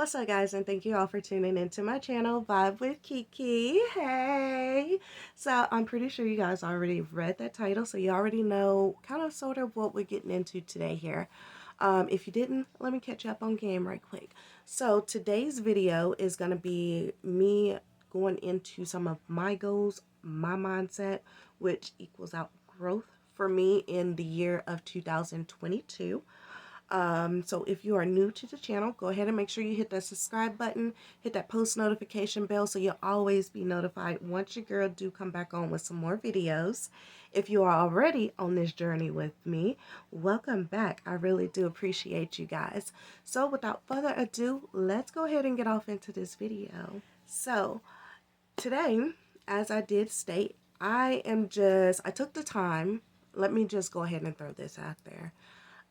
What's up, guys, and thank you all for tuning into my channel, Vibe with Kiki. Hey! So I'm pretty sure you guys already read that title, so you already know kind of sort of what we're getting into today here. If you didn't, let me catch you up on game right quick. So today's video is going to be me going into some of my goals, my mindset, which equals out growth for me in the year of 2022. So if you are new to the channel, go ahead and make sure you hit that subscribe button, hit that post notification bell so you'll always be notified once your girl do come back on with some more videos. If you are already on this journey with me, welcome back. I really do appreciate you guys. So without further ado, let's go ahead and get off into this video. So today, as I did state, I took the time. Let me just go ahead and throw this out there.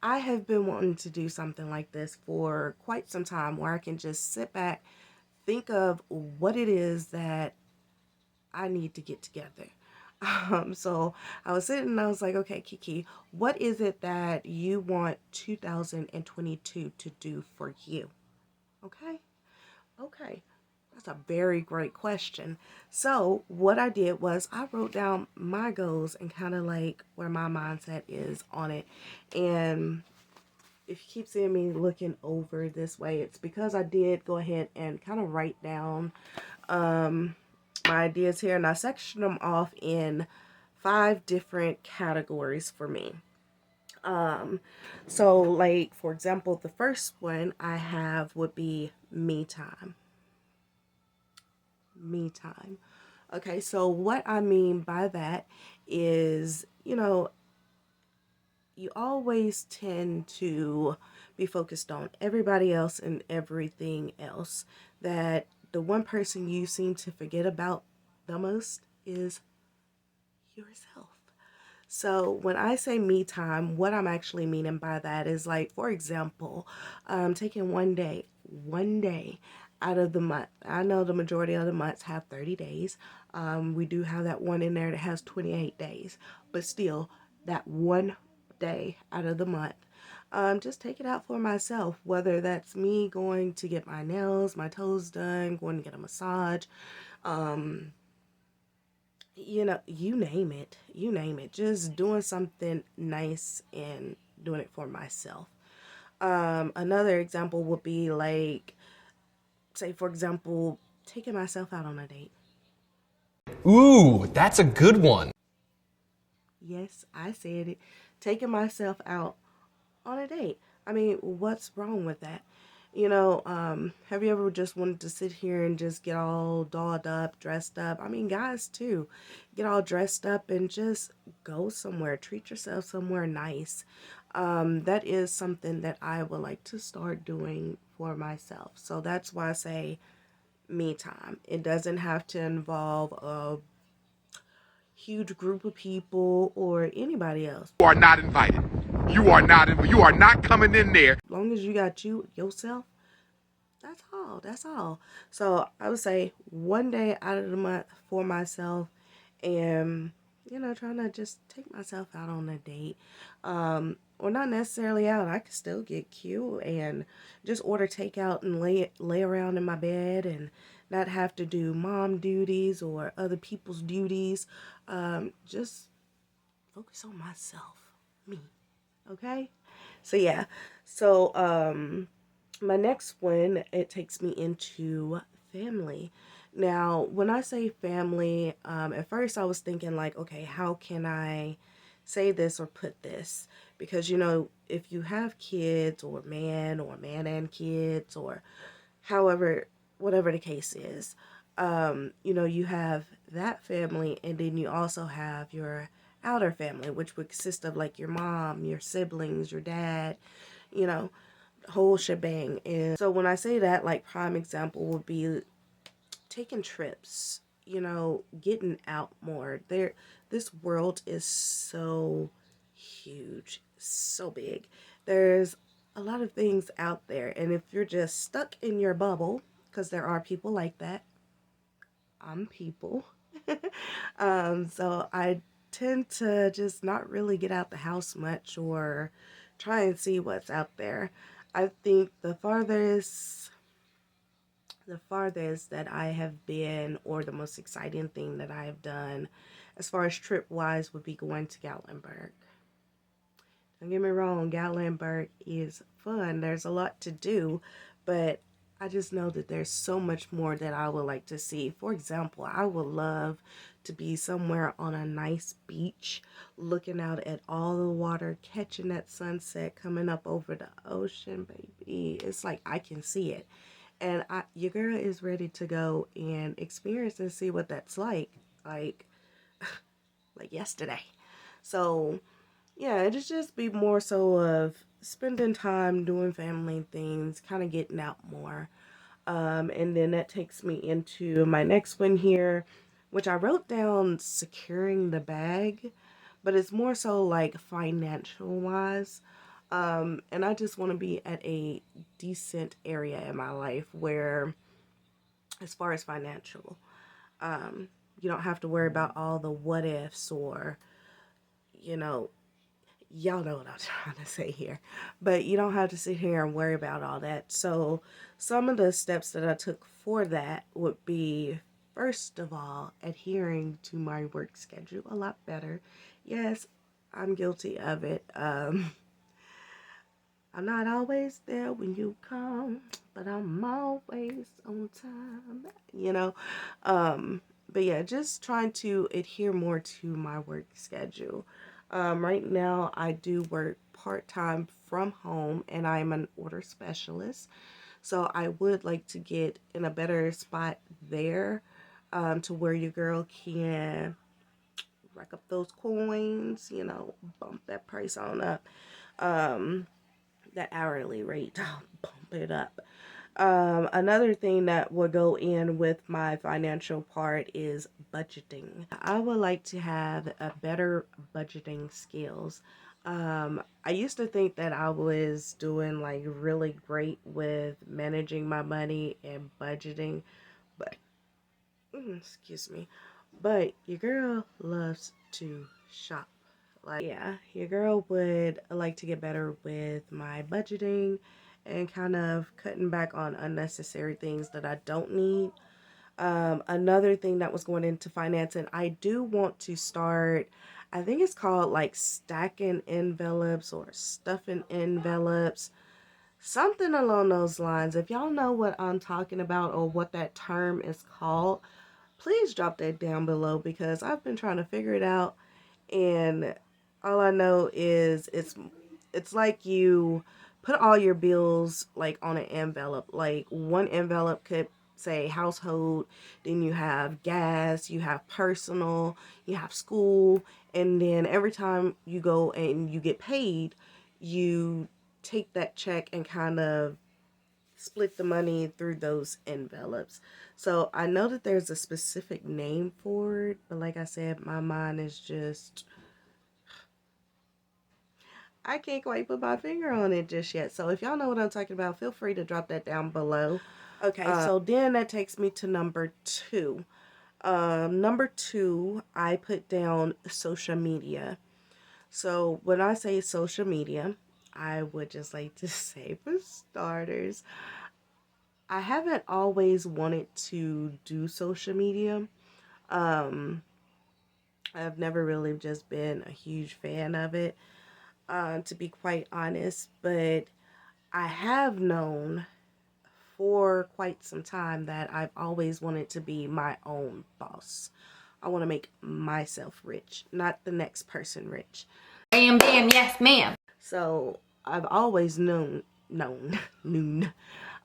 I have been wanting to do something like this for quite some time where I can just sit back, think of what it is that I need to get together. So I was sitting and I was like, okay, Kiki, what is it that you want 2022 to do for you? Okay. Okay. That's a very great question. So what I did was I wrote down my goals and kind of like where my mindset is on it. And if you keep seeing me looking over this way, it's because I did go ahead and kind of write down my ideas here, and I sectioned them off in 5 different categories for me. So like, for example, the first one I have would be me time. Me time. Okay, so what I mean by that is, you always tend to be focused on everybody else and everything else, that the one person you seem to forget about the most is yourself. So when I say me time, what I'm actually meaning by that is, like, for example, taking one day out of the month. I know the majority of the months have 30 days. We do have that one in there that has 28 days, but still, that one day out of the month, just take it out for myself, whether that's me going to get my nails, my toes done, going to get a massage, you name it, just doing something nice and doing it for myself. Another example would be, like, say, for example, taking myself out on a date. Ooh, that's a good one. Yes, I said it. Taking myself out on a date. I mean, what's wrong with that? Have you ever just wanted to sit here and just get all dolled up, dressed up? I mean, guys too. Get all dressed up and just go somewhere. Treat yourself somewhere nice. That is something that I would like to start doing for myself. So that's why I say me time. It doesn't have to involve a huge group of people or anybody else. You are not invited. You are not coming in there. As long as you got yourself, that's all. That's all. So I would say one day out of the month for myself, and trying to just take myself out on a date. Or not necessarily out. I could still get cute and just order takeout and lay around in my bed and not have to do mom duties or other people's duties. Just focus on myself, me. Okay? So yeah. So my next one, it takes me into family. Now, when I say family, at first I was thinking, like, okay, how can I say this or put this? Because, if you have kids, or man and kids, or however, whatever the case is, you have that family, and then you also have your outer family, which would consist of, like, your mom, your siblings, your dad, whole shebang. And so when I say that, like, prime example would be taking trips, getting out more. This world is so huge, so big. There's a lot of things out there, and if you're just stuck in your bubble, because there are people like that, I'm people. So I tend to just not really get out the house much or try and see what's out there. I think the farthest the farthest that I have been, or the most exciting thing that I have done as far as trip wise, would be going to Gatlinburg. Don't get me wrong, Gatlinburg is fun. There's a lot to do, but I just know that there's so much more that I would like to see. For example, I would love to be somewhere on a nice beach, looking out at all the water, catching that sunset coming up over the ocean, baby. It's like I can see it. And your girl is ready to go and experience and see what that's like, like yesterday. So yeah, it'd just be more so of spending time doing family things, kind of getting out more. And then that takes me into my next one here, which I wrote down securing the bag, but it's more so like financial wise. And I just want to be at a decent area in my life where, as far as financial, you don't have to worry about all the what ifs or, you know, y'all know what I'm trying to say here. But you don't have to sit here and worry about all that. So some of the steps that I took for that would be, first of all, adhering to my work schedule a lot better. Yes, I'm guilty of it. I'm not always there when you come, but I'm always on time, you know. But yeah, just trying to adhere more to my work schedule. Right now, I do work part time from home, and I'm an order specialist. So I would like to get in a better spot there, to where your girl can rack up those coins, bump that price on up. Um, that hourly rate, bump it up. Another thing that would go in with my financial part is budgeting. I would like to have a better budgeting skills. I used to think that I was doing like really great with managing my money and budgeting, but excuse me, but your girl loves to shop. Like, yeah, your girl would like to get better with my budgeting and kind of cutting back on unnecessary things that I don't need. Another thing that was going into financing, I do want to start, I think it's called like stacking envelopes or stuffing envelopes, something along those lines. If y'all know what I'm talking about or what that term is called, please drop that down below because I've been trying to figure it out, and all I know is it's like you put all your bills like on an envelope. Like one envelope could say household, then you have gas, you have personal, you have school, and then every time you go and you get paid, you take that check and kind of split the money through those envelopes. So I know that there's a specific name for it, but like I said, my mind is just, I can't quite put my finger on it just yet. So if y'all know what I'm talking about, feel free to drop that down below. Okay, so then that takes me to number two. Number two, I put down social media. So when I say social media, I would just like to say, for starters, I haven't always wanted to do social media. Um, I've never really just been a huge fan of it, to be quite honest. But I have known for quite some time that I've always wanted to be my own boss. I want to make myself rich, not the next person rich. Bam, bam, yes, ma'am. So I've always known.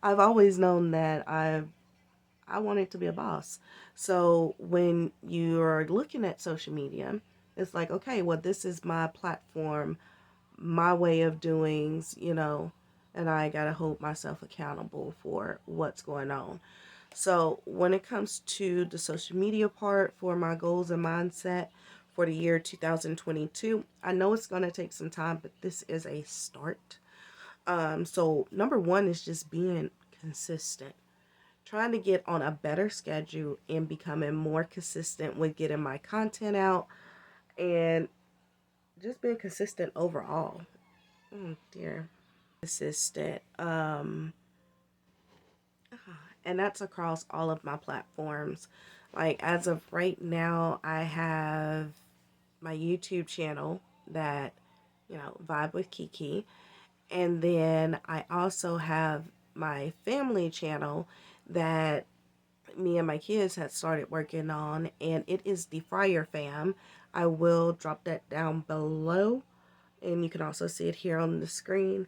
I've always known that I wanted to be a boss. So when you're looking at social media, it's like, okay, well, this is my platform, my way of doings, and I got to hold myself accountable for what's going on. So when it comes to the social media part for my goals and mindset for the year 2022, I know it's going to take some time, but this is a start. So number one is just being consistent, trying to get on a better schedule and becoming more consistent with getting my content out and just being consistent overall. Oh dear. Consistent. and that's across all of my platforms. Like as of right now, I have my YouTube channel that, Vibe with Kiki. And then I also have my family channel that me and my kids had started working on, and it is the Fryer Fam. I will drop that down below, and you can also see it here on the screen.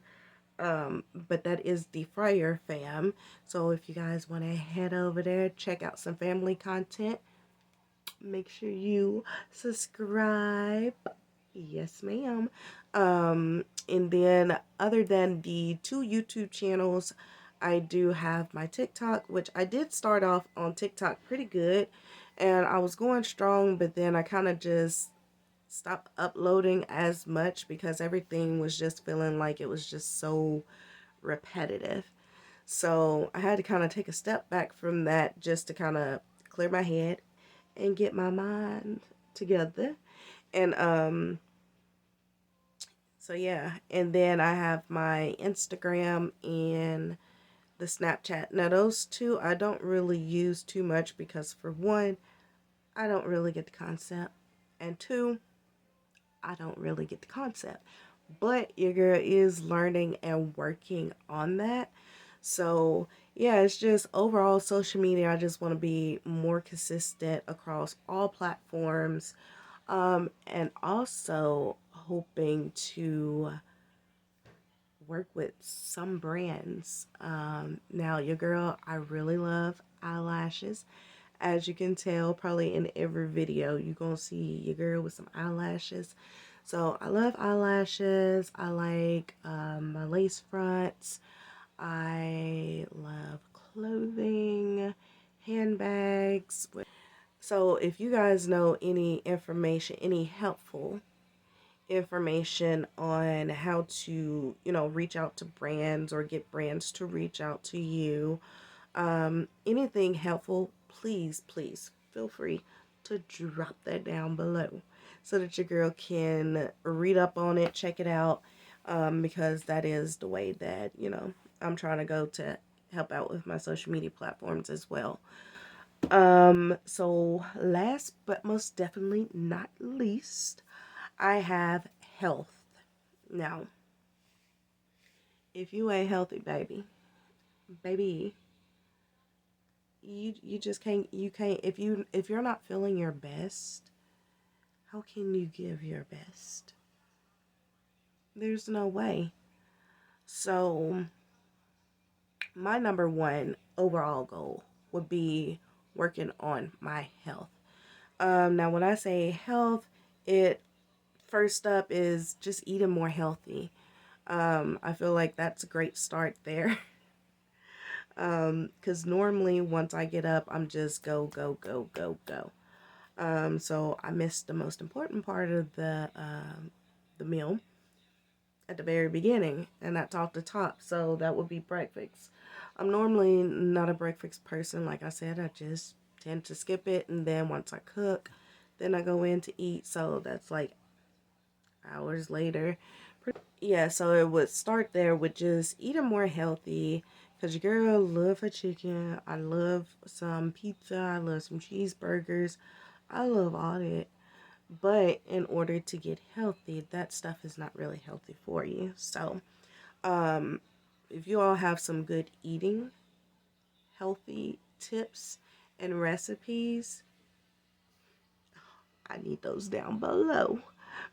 But that is the Fryer Fam. So if you guys want to head over there, check out some family content, make sure you subscribe. Yes, ma'am. And then other than the two YouTube channels, I do have my TikTok, which I did start off on TikTok pretty good, and I was going strong, but then I kind of just stopped uploading as much because everything was just feeling like it was just so repetitive. So I had to kind of take a step back from that just to kind of clear my head and get my mind together. And so yeah, and then I have my Instagram and the Snapchat. Now those two I don't really use too much because for one, I don't really get the concept, and two, I don't really get the concept. But your girl is learning and working on that. So yeah, it's just overall social media. I just want to be more consistent across all platforms. And also hoping to work with some brands. Now, your girl, I really love eyelashes. As you can tell, probably in every video, you're going to see your girl with some eyelashes. So, I love eyelashes. I like my lace fronts. I love clothing, handbags. So, if you guys know any information, any helpful information on how to, reach out to brands or get brands to reach out to you, anything helpful, please, please feel free to drop that down below so that your girl can read up on it, check it out, because that is the way that, I'm trying to go to help out with my social media platforms as well. So last but most definitely not least, I have health. Now, if you ain't healthy, baby, you just can't if you're not feeling your best, how can you give your best? There's no way. So, my number one overall goal would be working on my health. Now when I say health, it first up is just eating more healthy. I feel like that's a great start there. Because normally once I get up, I'm just go, go, go, go, go. So I missed the most important part of the meal at the very beginning, and that's off the top. So that would be breakfast. I'm normally not a breakfast person. Like I said, I just tend to skip it, and then once I cook, then I go in to eat. So that's like hours later. Yeah, so it would start there with just eating more healthy. Cause your girl love her chicken. I love some pizza. I love some cheeseburgers. I love all that. But in order to get healthy, that stuff is not really healthy for you. So, if you all have some good eating, healthy tips and recipes, I need those down below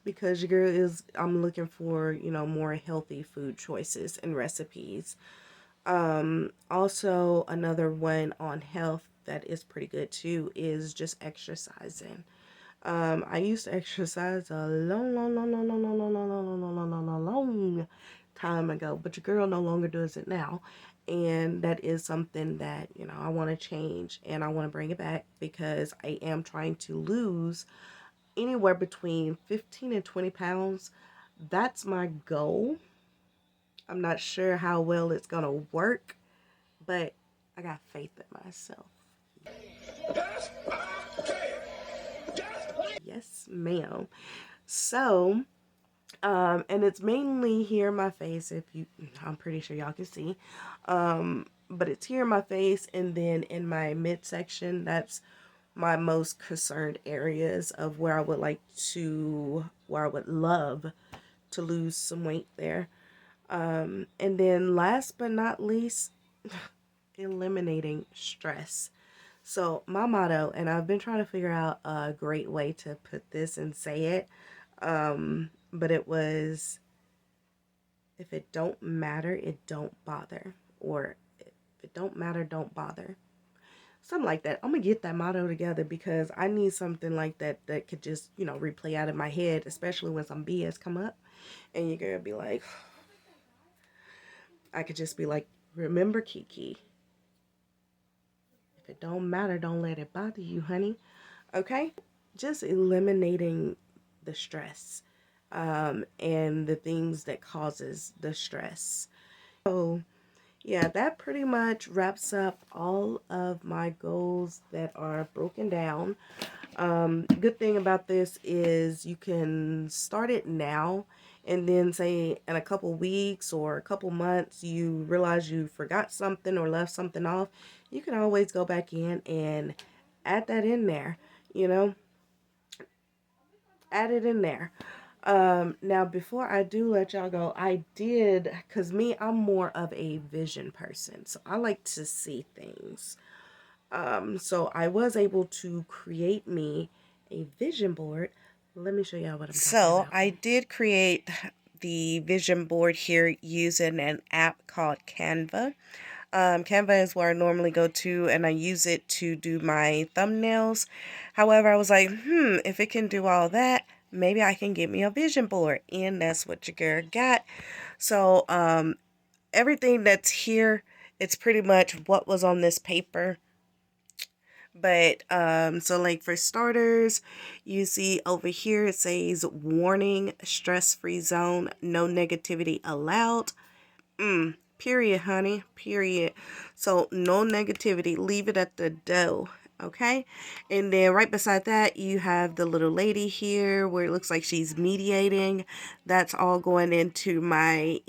because your girl is, I'm looking for, more healthy food choices and recipes. Also another one on health that is pretty good too is just exercising. I used to exercise a long time ago, but your girl no longer does it now. And that is something that, I want to change and I want to bring it back because I am trying to lose anywhere between 15 and 20 pounds. That's my goal. I'm not sure how well it's going to work, but I got faith in myself. Yes, ma'am. So, and it's mainly here in my face. If you, I'm pretty sure y'all can see. but it's here in my face, and then in my midsection. That's my most concerned areas of where I would where I would love to lose some weight there. And then last but not least, eliminating stress. So my motto, and I've been trying to figure out a great way to put this and say it, but it was, if it don't matter, it don't bother, or if it don't matter, don't bother. Something like that. I'm gonna get that motto together because I need something like that that could just, replay out of my head, especially when some BS come up, and you're gonna be like, I could just be like, remember, Kiki, if it don't matter, don't let it bother you, honey. Okay? Just eliminating the stress, and the things that causes the stress. So yeah, that pretty much wraps up all of my goals that are broken down. Good thing about this is you can start it now, and then say in a couple weeks or a couple months you realize you forgot something or left something off, you can always go back in and add that in there, you know, add it in there. Now before I do let y'all go, I did, cause me, I'm more of a vision person, so I like to see things. So I was able to create me a vision board. Let me show y'all what I'm talking about. So I did create the vision board here using an app called Canva. Canva is where I normally go to, and I use it to do my thumbnails. However, I was like, if it can do all that, maybe I can get me a vision board, and that's what your girl got. So everything that's here, it's pretty much what was on this paper. But so like for starters, you see over here it says warning, stress-free zone, no negativity allowed. Period, honey. Period. So no negativity. Leave it at the door. Okay. And then right beside that, you have the little lady here where it looks like she's mediating. That's all going into my,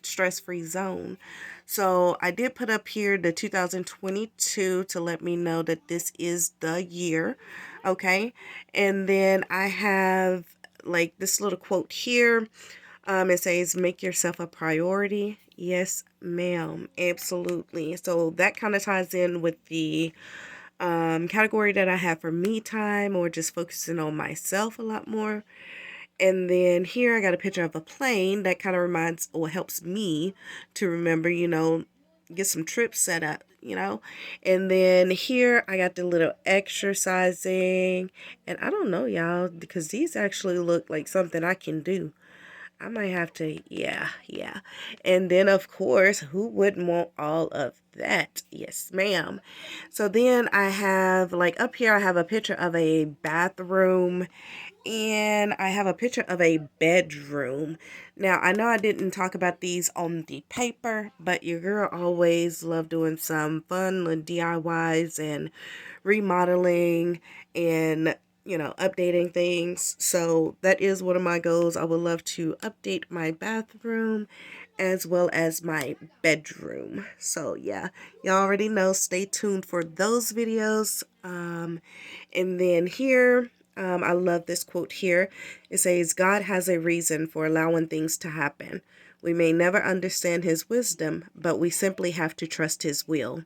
stress-free zone. So I did put up here the 2022 to let me know that this is the year. Okay. And then I have like this little quote here. It says, make yourself a priority. Yes, ma'am. Absolutely. So that kind of ties in with the category that I have for me time, or just focusing on myself a lot more. And then here I got a picture of a plane that kind of reminds or helps me to remember, get some trips set up, And then here I got the little exercising. And I don't know, y'all, because these actually look like something I can do. I might have to, yeah. And then, of course, who wouldn't want all of that? Yes, ma'am. So then I have, like, up here, I have a picture of a bathroom, and I have a picture of a bedroom. Now, I know I didn't talk about these on the paper, but your girl always loved doing some fun little DIYs and remodeling and updating things. So that is one of my goals. I would love to update my bathroom as well as my bedroom. So yeah, y'all already know, stay tuned for those videos. And then here, I love this quote here. It says, God has a reason for allowing things to happen. We may never understand his wisdom, but we simply have to trust his will.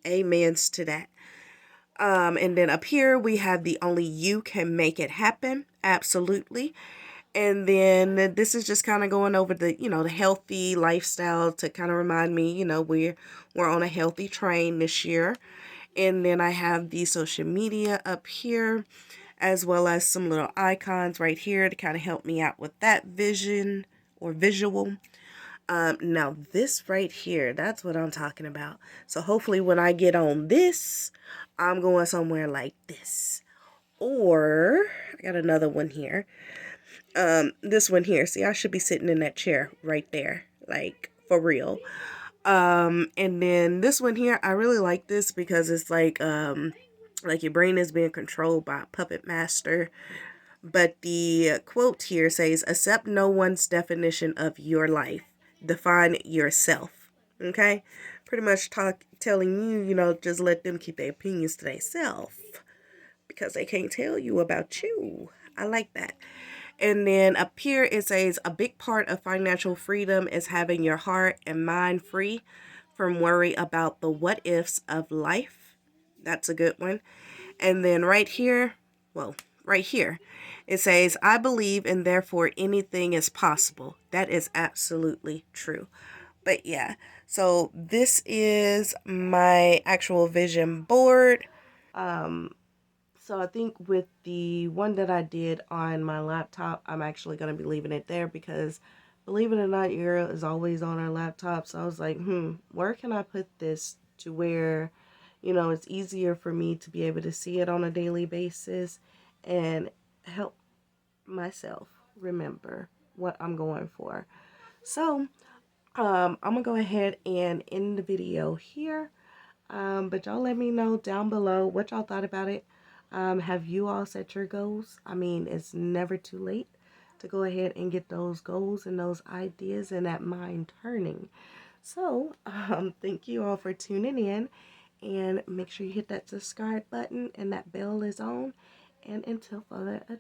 Amens to that. And then up here we have the only you can make it happen. Absolutely. And then this is just kind of going over the, the healthy lifestyle to kind of remind me, we're on a healthy train this year. And then I have the social media up here, as well as some little icons right here to kind of help me out with that vision or visual. Now this right here, that's what I'm talking about. So hopefully when I get on this, I'm going somewhere like this. Or I got another one here. This one here. See, I should be sitting in that chair right there, like for real. And then this one here, I really like this because it's like your brain is being controlled by a puppet master. But the quote here says, accept no one's definition of your life. Define yourself. Okay? Pretty much telling you, just let them keep their opinions to themselves because they can't tell you about you. I like that. And then up here it says a big part of financial freedom is having your heart and mind free from worry about the what ifs of life. That's a good one. And then right here, it says, I believe and therefore anything is possible. That is absolutely true. But yeah, so this is my actual vision board. So I think with the one that I did on my laptop, I'm actually going to be leaving it there because believe it or not, your girl is always on her laptop. So I was like, where can I put this to where, it's easier for me to be able to see it on a daily basis and help myself remember what I'm going for. So, I'm gonna go ahead and end the video here. But y'all let me know down below what y'all thought about it. Have you all set your goals? I mean, it's never too late to go ahead and get those goals and those ideas and that mind turning. So, thank you all for tuning in and make sure you hit that subscribe button and that bell is on. And until further ado,